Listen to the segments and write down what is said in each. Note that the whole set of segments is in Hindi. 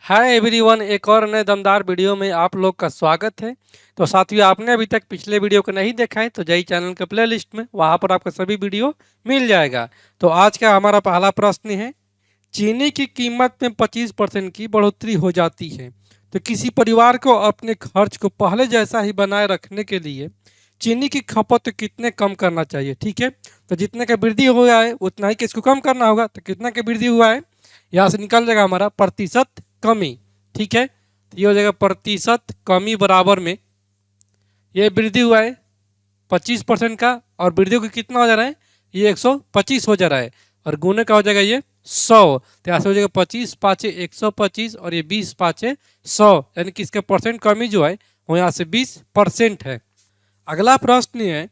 हाय एवरीवन, एक और नए दमदार वीडियो में आप लोग का स्वागत है। तो साथियों, आपने अभी तक पिछले वीडियो को नहीं देखा है तो जय चैनल के प्ले लिस्ट में वहाँ पर आपको सभी वीडियो मिल जाएगा। तो आज का हमारा पहला प्रश्न है, चीनी की कीमत में 25% की बढ़ोतरी हो जाती है तो किसी परिवार को अपने खर्च को पहले जैसा ही बनाए रखने के लिए चीनी की खपत कितने कम करना चाहिए। ठीक है, तो जितने का वृद्धि हुआ है उतना ही किसको कम करना होगा। तो कितना का वृद्धि हुआ है, यहाँ से निकल जाएगा हमारा प्रतिशत कमी। ठीक है, तो ये हो जाएगा प्रतिशत कमी बराबर में ये वृद्धि हुआ है 25% का, और वृद्धि को कितना हो जा रहा है, ये 125 हो जा रहा है, और गुने का हो जाएगा ये 100। तो यहाँ से हो जाएगा 25 पाँचे 125 और ये 20 पाँचे 100, यानी कि इसका परसेंट कमी जो है वो यहाँ से 20% है। अगला प्रश्न है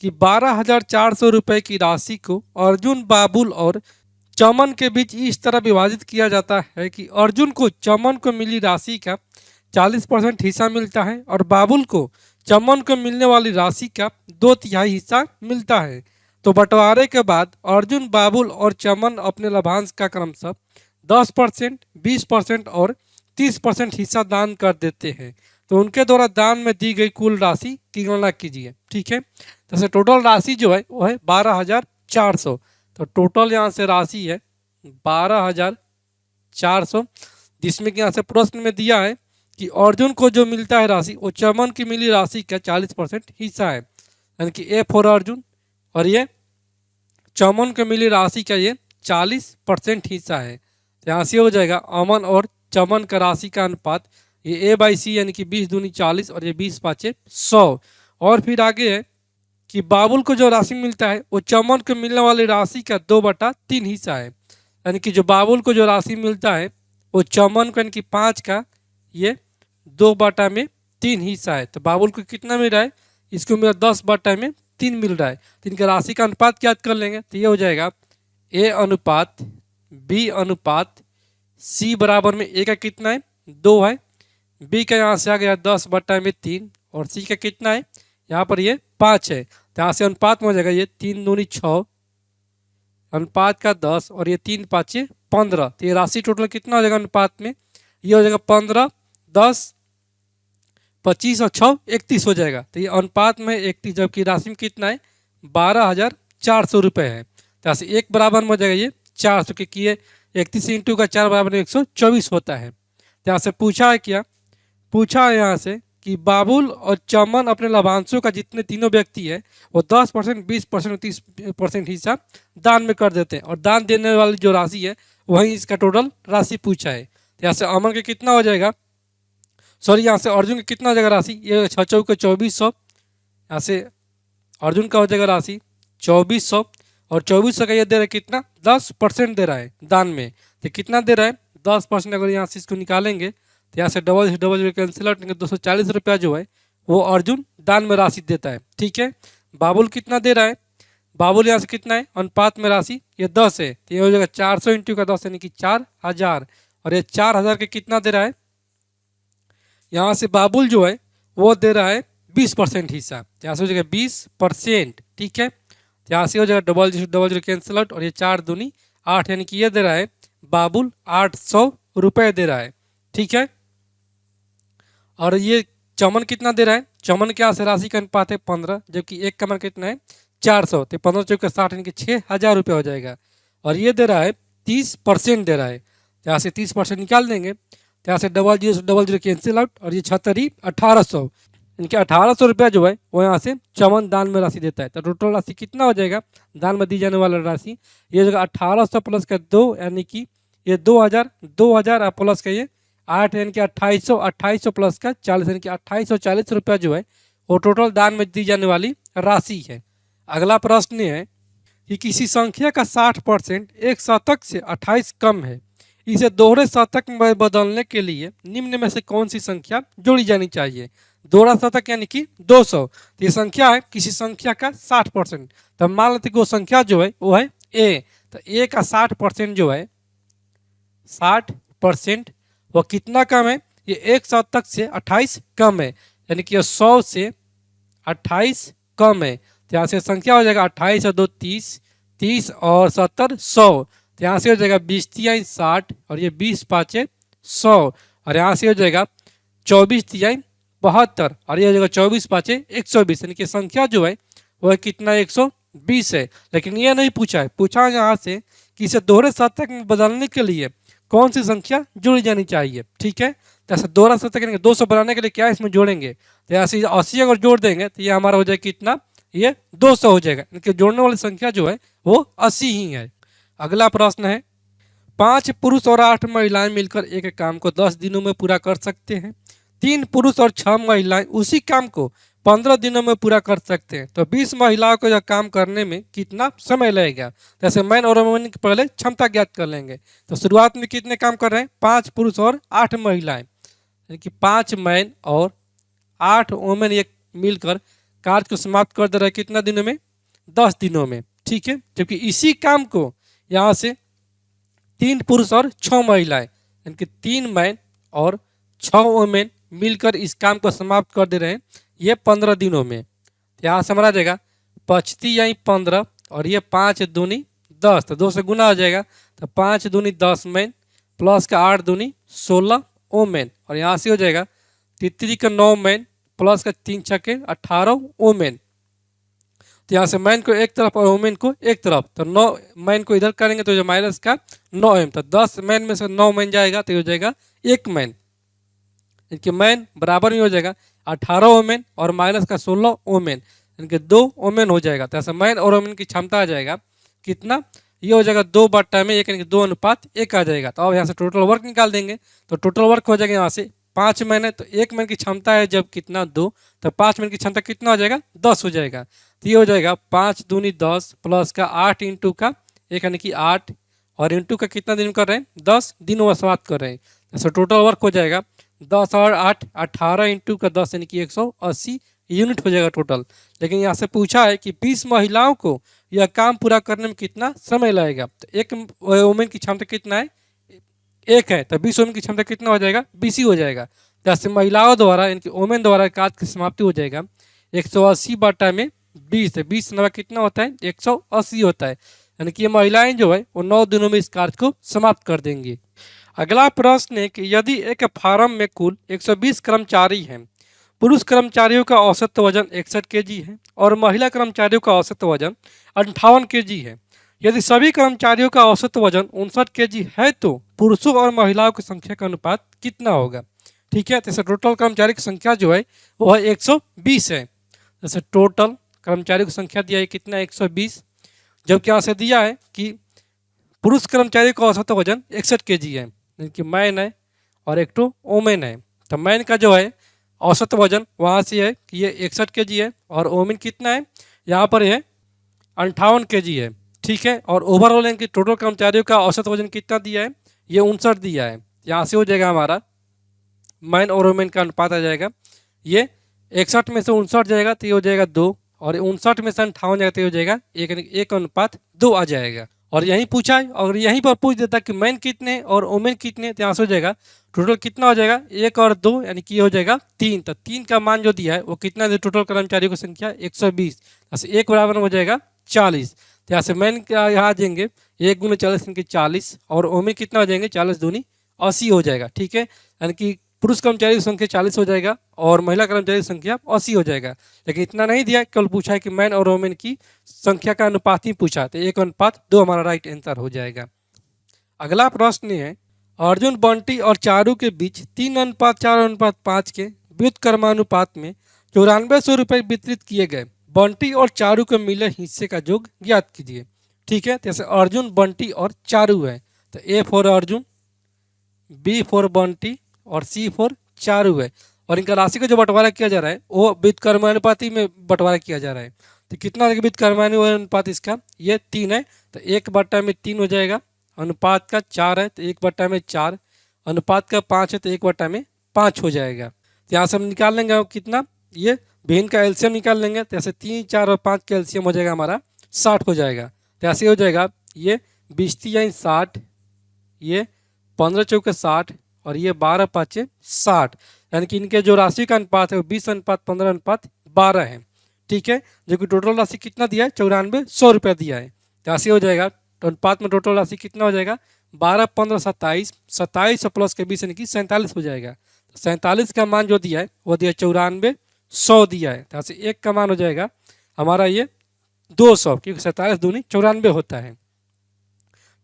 कि 12,400 रुपये की राशि को अर्जुन, बाबुल और चमन के बीच इस तरह विभाजित किया जाता है कि अर्जुन को चमन को मिली राशि का 40% हिस्सा मिलता है और बाबुल को चमन को मिलने वाली राशि का 2/3 हिस्सा मिलता है। तो बंटवारे के बाद अर्जुन, बाबुल और चमन अपने लाभांश का क्रमशः 10%, 20% और 30% हिस्सा दान कर देते हैं। तो उनके द्वारा दान में दी गई कुल राशि की गणना कीजिए। ठीक है, तो टोटल राशि जो है वो है 12,400। तो टोटल यहाँ से राशि है 12,400, जिसमें कि यहाँ से प्रश्न में दिया है कि अर्जुन को जो मिलता है राशि वो चमन की मिली राशि का 40% हिस्सा है, यानी कि ए फॉर अर्जुन, और ये चमन को मिली राशि का ये 40% हिस्सा है। तो यहाँ से हो जाएगा अमन और चमन का राशि का अनुपात ये A/C, यानी कि 20 दूनी 40 और ये 20 पाँचे 100। और फिर आगे है कि बाबुल को जो राशि मिलता है वो चमन को मिलने वाली राशि का 2/3 हिस्सा है, यानी कि जो बाबुल को जो राशि मिलता है वो चमन को यानी कि 5 का ये 2/3 हिस्सा है। तो बाबुल को कितना मिल रहा है, इसको मिला 10/3 मिल रहा है। तो इनका राशि का अनुपात क्या कर लेंगे, तो ये हो जाएगा A अनुपात B अनुपात C बराबर में A का कितना है 2 है, B का यहाँ से आ गया 10/3 और C का कितना है यहाँ पर ये 5 है। तो यहाँ से अनुपात में हो जाएगा ये 3 दूनी 6 अनुपात का 10 और ये 3 पाँचे 15। तो ये राशि टोटल कितना हो जाएगा अनुपात में, ये हो जाएगा 15, 10, 25 और 6 31 हो जाएगा। तो ये अनुपात में 31, जबकि राशि में कितना है 12,400 रुपये है। तो यहाँ से एक बराबर में हो जाएगा ये 400, क्योंकि ये 31 इंटू का 4 बराबर 124 होता है। तो यहाँ से पूछा है क्या, पूछा है यहाँ से कि बाबुल और चमन अपने लाभांशों का जितने तीनों व्यक्ति है वो 10%, 20% और 30% हिस्सा दान में कर देते हैं, और दान देने वाली जो राशि है वही इसका टोटल राशि पूछा है। तो यहाँ से अमन का कितना हो जाएगा, सॉरी यहाँ से अर्जुन का कितना हो जाएगा राशि, ये 6 चौके 2400, यहाँ से अर्जुन का हो जाएगा राशि 2400, और 2400 का ये दे रहा है कितना 10% दे रहा है दान में। तो कितना दे रहा है 10%, अगर यहाँ से इसको निकालेंगे तो यहाँ से डबल डबल कैंसिल आउट, 240 रुपया जो है वो अर्जुन दान में राशि देता है। ठीक है, बाबुल कितना दे रहा है, बाबुल यहाँ से कितना है अनुपात में राशि ये 10 है, तो ये हो जाएगा 400 इंटू का 10 यानी कि 4,000, और ये 4,000 के कितना दे रहा है, यहाँ से बाबुल जो है वो दे रहा है 20% हिस्सा, यहाँ से हो जाएगा 20%। ठीक है, यहाँ से हो जाएगा डबल जीरो कैंसिल आउट, और ये 4 दूनी 8, यानी कि ये दे रहा है बाबुल 800 रुपये दे रहा है। ठीक है, और ये चमन कितना दे रहा है, चमन के यहाँ से राशि का अनुपात है 15, जबकि एक का मान कितना है 400, तो 15 चौके 60 यानी कि 6,000 रुपये हो जाएगा, और ये दे रहा है 30% दे रहा है। तो यहाँ से 30% निकाल देंगे, तो यहाँ से डबल जीरो कैंसिल आउट, और ये 76 1800, इनके 1800 रुपया जो है वो यहाँ से चमन दान में राशि देता है। तो टोटल राशि कितना हो जाएगा दान में दी जाने वाला राशि, ये जगह 1800 प्लस का 2 यानी कि ये 2000 प्लस का ये 8 यानी कि 2800 प्लस का 40 यानी कि 2840 रुपया जो है वो टोटल दान में दी जाने वाली राशि है। अगला प्रश्न है कि किसी संख्या का 60% एक शतक से 28 कम है, इसे दोहरे शतक में बदलने के लिए निम्न में से कौन सी संख्या जोड़ी जानी चाहिए। दोहरा शतक यानी कि 200, तो ये संख्या है किसी संख्या का 60%। तो मान लेते कि वो संख्या जो है वो है ए, तो ए का 60% जो है 60% वो कितना कम है, ये एक शतक से 28 कम है, यानी कि 100 से 28 कम है। तो यहाँ से संख्या हो जाएगा 28 और 2 30, 30 और 70 100। तो यहाँ से हो जाएगा 20 तिया 60 और ये 20 पाँचे 100 और यहाँ से हो जाएगा 24 तिहाई 72 और ये हो जाएगा 24 पाँचे 120 यानी कि संख्या जो है वह कितना 120 है। लेकिन ये नहीं पूछा है, पूछा है यहाँ से कि इसे दोहरे शतक में बदलने के लिए कौन सी संख्या जोड़ी जानी चाहिए। ठीक है, तो ऐसे दोहरा शतक यानी 200 बनाने के लिए क्या इसमें जोड़ेंगे, तो ऐसे 80 अगर जोड़ देंगे तो ये हमारा हो जाएगा कितना, ये 200 हो जाएगा। इनके जोड़ने वाली संख्या जो है वो 80 ही है। अगला प्रश्न है 5 पुरुष और 8 महिलाएं मिलकर एक काम को 10 दिनों में पूरा कर सकते हैं। 3 पुरुष और 6 महिलाएं उसी काम को 15 दिनों में पूरा कर सकते हैं। तो 20 महिलाओं को यह काम करने में कितना समय लगेगा। जैसे मैन और वुमेन की पहले क्षमता ज्ञात कर लेंगे। तो शुरुआत में कितने काम कर रहे हैं, 5 पुरुष और 8 महिलाएं, यानी कि 5 मैन और 8 वुमेन ये मिलकर कार्य को समाप्त कर दे रहे हैं कितना दिनों में, 10 दिनों में। ठीक है, जबकि इसी काम को यहाँ से 3 पुरुष और 6 महिलाएं यानी कि 3 मैन और 6 वुमेन मिलकर इस काम को समाप्त कर दे रहे हैं ये 15 दिनों में। यहाँ से हमारा जाएगा 25 यहीं 15 और ये 5 दूनी 10, तो 2 से गुना हो जाएगा। तो 5 दूनी 10 मैन प्लस का 8 दूनी 16 वुमेन और यहाँ से हो जाएगा 3 का 9 मैन प्लस का 3 छक्के 18 वुमेन। तो यहाँ से मैन को एक तरफ और वुमेन को एक तरफ, तो 9 मैन को इधर करेंगे तो जो माइनस का 9 एम, तो 10 मैन में से 9 मैन जाएगा तो हो जाएगा 1 मैन, इनके मैन बराबर में हो जाएगा 18 वुमेन और माइनस का 16 वुमेन, इनके 2 वुमेन हो जाएगा। तो ऐसा मैन और वुमेन की क्षमता आ जाएगा कितना, ये हो जाएगा 2/1 यानी कि 2:1 आ जाएगा। तो अब यहाँ से टोटल वर्क निकाल देंगे, तो टोटल वर्क हो जाएगा यहाँ से 5 मैन है तो 1 मैन की क्षमता है जब कितना 2, तो 5 मैन की क्षमता कितना हो जाएगा 10 हो जाएगा। तो ये हो जाएगा 5 दूनी 10 प्लस का 8 इंटू का 1 यानी कि 8 और इंटू का कितना दिन कर रहे हैं 10 दिनों समाप्त कर रहे हैं। तो टोटल वर्क हो जाएगा 10 और 8 18 इंटू का 10 यानी कि 180 यूनिट हो जाएगा टोटल। लेकिन यहाँ से पूछा है कि 20 महिलाओं को यह काम पूरा करने में कितना समय लगेगा। तो एक वुमेन की क्षमता कितना है, 1 है, तो 20 वुमेन की क्षमता कितना हो जाएगा 20 ही हो जाएगा। जैसे महिलाओं द्वारा यानी कि वुमेन द्वारा कार्य की समाप्ति हो जाएगा 180/20, 20 नवा कितना होता है 180 होता है, यानी कि ये महिलाएं जो है वो 9 दिनों में इस कार्य को समाप्त कर देंगी। अगला प्रश्न है कि यदि एक फार्म में कुल 120 कर्मचारी हैं, पुरुष कर्मचारियों का औसत वजन 61 केजी है और महिला कर्मचारियों का औसत वजन 58 केजी है। यदि सभी कर्मचारियों का औसत वजन 59 केजी है तो पुरुषों और महिलाओं की संख्या का अनुपात कितना होगा। ठीक है, जैसे टोटल कर्मचारी की संख्या जो है वो 120 है। जैसे टोटल कर्मचारियों की संख्या दिया है कितना 120, जबकि यहाँ से दिया है कि पुरुष कर्मचारी का औसत वजन 61 केजी है, यानी कि मैन है और एक तो वुमेन है। तो मैन का जो है औसत वजन वहाँ से है कि ये 61 केजी है और वुमेन कितना है यहाँ पर है 58 केजी है। ठीक है, और ओवरऑल इनकी टोटल कर्मचारियों का औसत वजन कितना दिया है, ये 59 दिया है। यहाँ से हो जाएगा हमारा मैन और वुमेन का अनुपात आ जाएगा, ये 61 में से 59 जाएगा तो ये हो जाएगा 2 और 59 में से 58 जाएगा तो ये हो जाएगा 1:2 आ जाएगा। और यहीं पूछा है और यहीं पर पूछ देता कि मैन कितने और वुमेन कितने, तो यहाँ से हो जाएगा टोटल कितना हो जाएगा 1 और 2 यानी कि ये हो जाएगा 3। तो 3 का मान जो दिया है वो कितना है, टोटल कर्मचारियों की संख्या 120, जैसे 1 बराबर हो जाएगा 40। तो यहाँ से मैन का यहाँ आ जाएंगे 1 × 40 यानी कि 40 और वुमेन कितना हो जाएंगे 40 दूनी 80 हो जाएगा। ठीक है, यानी कि पुरुष कर्मचारी की संख्या 40 हो जाएगा और महिला कर्मचारी की संख्या 80 हो जाएगा। लेकिन इतना नहीं दिया, केवल पूछा है कि मैन और वुमेन की संख्या का अनुपात ही पूछा, तो 1:2 हमारा राइट आंसर हो जाएगा। अगला प्रश्न है अर्जुन बंटी और चारू के बीच 3:4:5 के व्युत्क्रमानुपात में 9400 रुपये वितरित किए गए। बंटी और चारू को मिले हिस्से का योग ज्ञात कीजिए। ठीक है, जैसे अर्जुन बंटी और चारू है तो A for Arjun, B for Bunty और सी फॉर चारू है और इनका राशि का जो बंटवारा किया जा रहा है वो व्युत्क्रमानुपाती में बंटवारा किया जा रहा है। तो कितना व्युत्क्रमानुपात इसका ये 3 है, तो 1/3 हो जाएगा। अनुपात का 4 है तो 1/4, अनुपात का 5 है तो 1/5 हो जाएगा। तो यहाँ से हम निकाल लेंगे कितना, ये भिन्न का एलसीएम निकाल लेंगे, तो ऐसे 3, 4 और 5 का एलसीएम हो जाएगा हमारा 60 हो जाएगा। तो ऐसे हो जाएगा ये 20×3 = 60, ये 15×4 = 60 और ये 12×5 = 60, यानी कि इनके जो राशि का अनुपात है वो 20:15:12 है। ठीक है, जो कि टोटल राशि कितना दिया है 9400 रुपया दिया है। तो ऐसे हो जाएगा अनुपात में टोटल राशि कितना हो जाएगा 12 15 27, 27 प्लस के 20 यानी कि 47 हो जाएगा। तो 47 का मान जो दिया है वो दिया 94 100 दिया है, तो यहाँ से एक का मान हो जाएगा हमारा ये 200, क्योंकि 47 दूनी 94 होता है।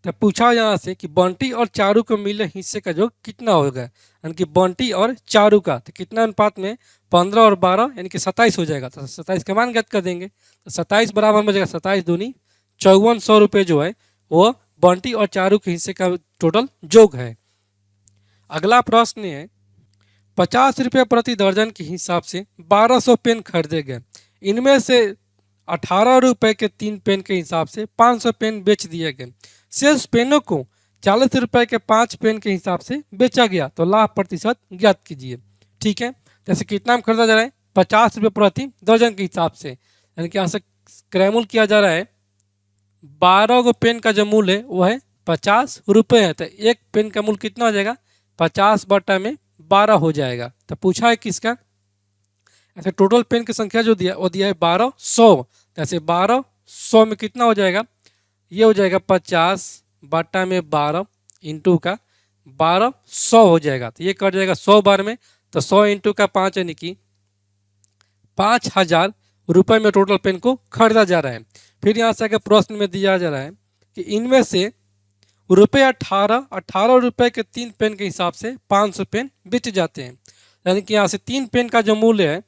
तो पूछा यहाँ से कि बंटी और चारू को मिले हिस्से का योग कितना होगा, यानी कि बंटी और चारू का, तो कितना अनुपात में 15 और 12 यानी कि 27 हो जाएगा। तो 27 का मान ज्ञात कर देंगे, तो 27 बराबर हो जाएगा 27 दूनी 5400 रुपये जो है वो बंटी और चारू के हिस्से का टोटल योग है। अगला प्रश्न है 50 रुपये प्रति दर्जन के हिसाब से 1200 पेन खरीदे गए, इनमें से 18 रुपये के 3 पेन के हिसाब से 500 पेन बेच दिए गए, शेष पेनों को 40 रुपये के 5 पेन के हिसाब से बेचा गया, तो लाभ प्रतिशत ज्ञात कीजिए। ठीक है, जैसे कितना में खरीदा जा रहा है 50 रुपये प्रति दर्जन के हिसाब से, यानी कि यहाँ से क्रयमूल्य किया जा रहा है 12 गो पेन का जो मूल्य है वो है 50 रुपये है, तो एक पेन का मूल्य कितना हो जाएगा 50 बटा में 12 हो जाएगा। तो पूछा है किसका, ऐसे टोटल पेन की संख्या जो दिया वो दिया है 1200, जैसे 1200 में कितना हो जाएगा, ये हो जाएगा 50 बटा में 12 इंटू का 1200 हो जाएगा, तो ये कट जाएगा 100 बार में, तो 100 इंटू का 5 यानी कि 5000 रुपये में टोटल पेन को खरीदा जा रहा है। फिर यहाँ से आगे प्रश्न में दिया जा रहा है कि इनमें से रुपये 18 रुपये के 3 पेन के हिसाब से 500 पेन बेच जाते हैं, यानी कि यहाँ से 3 पेन का जो मूल्य है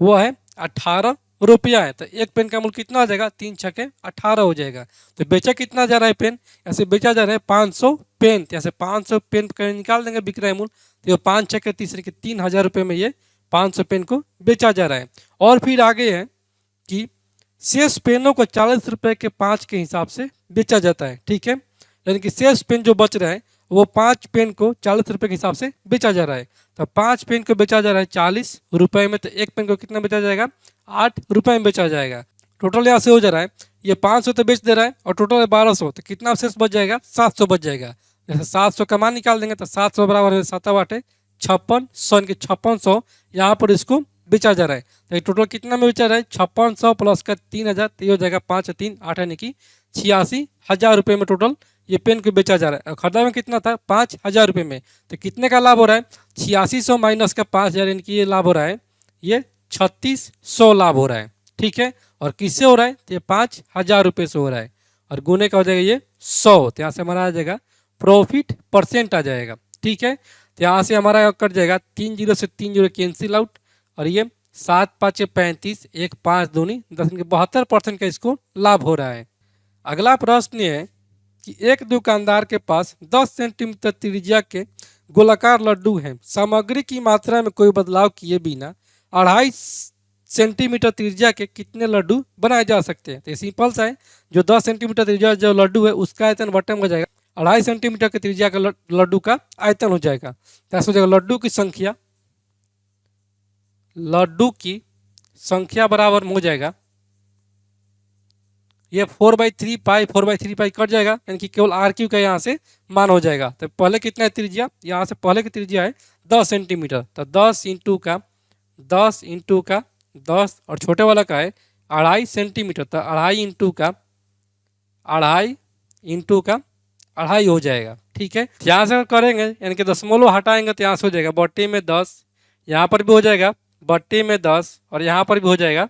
वो है 18 रुपया है, तो एक पेन का मूल्य कितना हो जाएगा 3 छके 18 हो जाएगा। तो बेचा कितना जा रहा है पेन, ऐसे बेचा जा रहा है 500 पेन, तो ऐसे 500 पेन निकाल देंगे विक्रय मूल्य, तो ये 5 छके 30 के 3000 रुपये में ये 500 पेन को बेचा जा रहा है। और फिर आगे है कि शेष पेनों को 40 रुपये के 5 के हिसाब से बेचा जाता है। ठीक है, यानी कि शेष पेन जो बच रहा है वो 5 पेन को 40 रुपये के हिसाब से बेचा जा रहा है, तो 5 पेन को बेचा जा रहा है 40 रुपये में, तो एक पेन को कितना बेचा जाएगा 8 रुपये में बेचा जाएगा। टोटल यहाँ से हो जा रहा है ये 500 तो बेच दे रहा है और टोटल है 1200, तो कितना शेष बच जाएगा 700 बच जाएगा। जैसे 700 का मान निकाल देंगे तो 700 बराबर है 7 8 5600, इनके 5600 यहाँ पर इसको बेचा जा रहा है, तो टोटल कितना में बेचा रहा है 5600 प्लस का 3000, तो ये हो जाएगा 5 3 8 यानी कि 86,000 रुपये में टोटल ये पेन को बेचा जा रहा है। और खरीदा में कितना था 5000 रुपये में, तो कितने का लाभ हो रहा है 8600 माइनस का 5000 यानी कि ये लाभ हो रहा है ये 3600 लाभ हो रहा है। ठीक है, और किससे हो रहा है तो ये 5000 रुपये से हो रहा है, और गुने का हो जाएगा ये 100, तो यहाँ से हमारा आ जाएगा प्रॉफिट परसेंट आ जाएगा। ठीक है, तो यहाँ से हमारा कट जाएगा 3 0 से 3 0 कैंसिल आउट, और ये 7 5 35 1 5 दूनी 10 के 72% का इसको लाभ हो रहा है। अगला प्रश्न ये है कि एक दुकानदार के पास 10 सेंटीमीटर त्रिज्या के गोलाकार लड्डू हैं, सामग्री की मात्रा में कोई बदलाव किए बिना 2.5 सेंटीमीटर त्रिज्या के कितने लड्डू बनाए जा सकते हैं। तो ये सिंपल सा है, जो 10 सेंटीमीटर त्रिज्या जो लड्डू है उसका आयतन बटन हो जाएगा 2.5 सेंटीमीटर के त्रिज्या का लड्डू का आयतन हो जाएगा, तो ऐसा हो जाएगा लड्डू की संख्या बराबर हो जाएगा ये 4/3 पाई 4/3 पाई कट जाएगा, यानी कि केवल RQ का यहाँ से मान हो जाएगा। तो पहले कितना है त्रिज्या, यहाँ से पहले की त्रिज्या है 10 सेंटीमीटर, तो 10 इंटू का 10 और छोटे वाला का है 2.5 सेंटीमीटर, तो 2.5 इंटू का 2.5 हो जाएगा। ठीक है, यहाँ से करेंगे यानी कि दशमलव हटाएंगे तो यहाँ से हो जाएगा बट्टे में 10, यहाँ पर भी हो जाएगा बट्टे में 10, और यहाँ पर भी हो जाएगा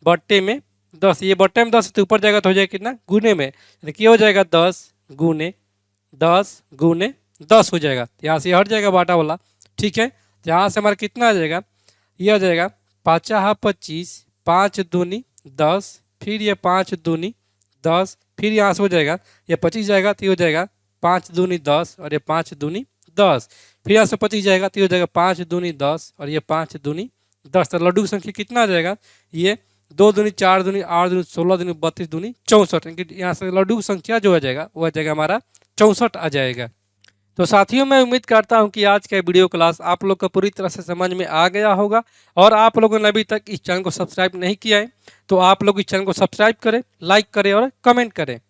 बट्टे में 10, ये बट्टे में 10 तो ऊपर जाएगा तो हो जाएगा कितना गुने में, यानी कि हो जाएगा 10 गुने 10 हो जाएगा, यहाँ से हट जाएगा बाटा वाला। ठीक है, तो यहाँ से हमारा कितना आ जाएगा, ये आ जाएगा 5 25 5 दूनी 10, फिर ये 5 दूनी 10, फिर यहाँ से हो जाएगा ये 25 जाएगा तो ये हो जाएगा 5 दूनी 10, और ये 5 दूनी 10, फिर यहाँ से 25 जाएगा तो ये हो जाएगा 5 दूनी 10, और ये 5 दूनी 10, तो लड्डू की संख्या कितना आ जाएगा, ये 2 दूनी 4 दूनी 8 दूनी 16 दूनी 32 दूनी 64, यहाँ से लड्डू की संख्या जो आ जाएगा वो आ जाएगा हमारा 64 आ जाएगा। तो साथियों मैं उम्मीद करता हूं कि आज का वीडियो क्लास आप लोग को पूरी तरह से समझ में आ गया होगा, और आप लोगों ने अभी तक इस चैनल को सब्सक्राइब नहीं किया है तो आप लोग इस चैनल को सब्सक्राइब करें, लाइक करें और कमेंट करें।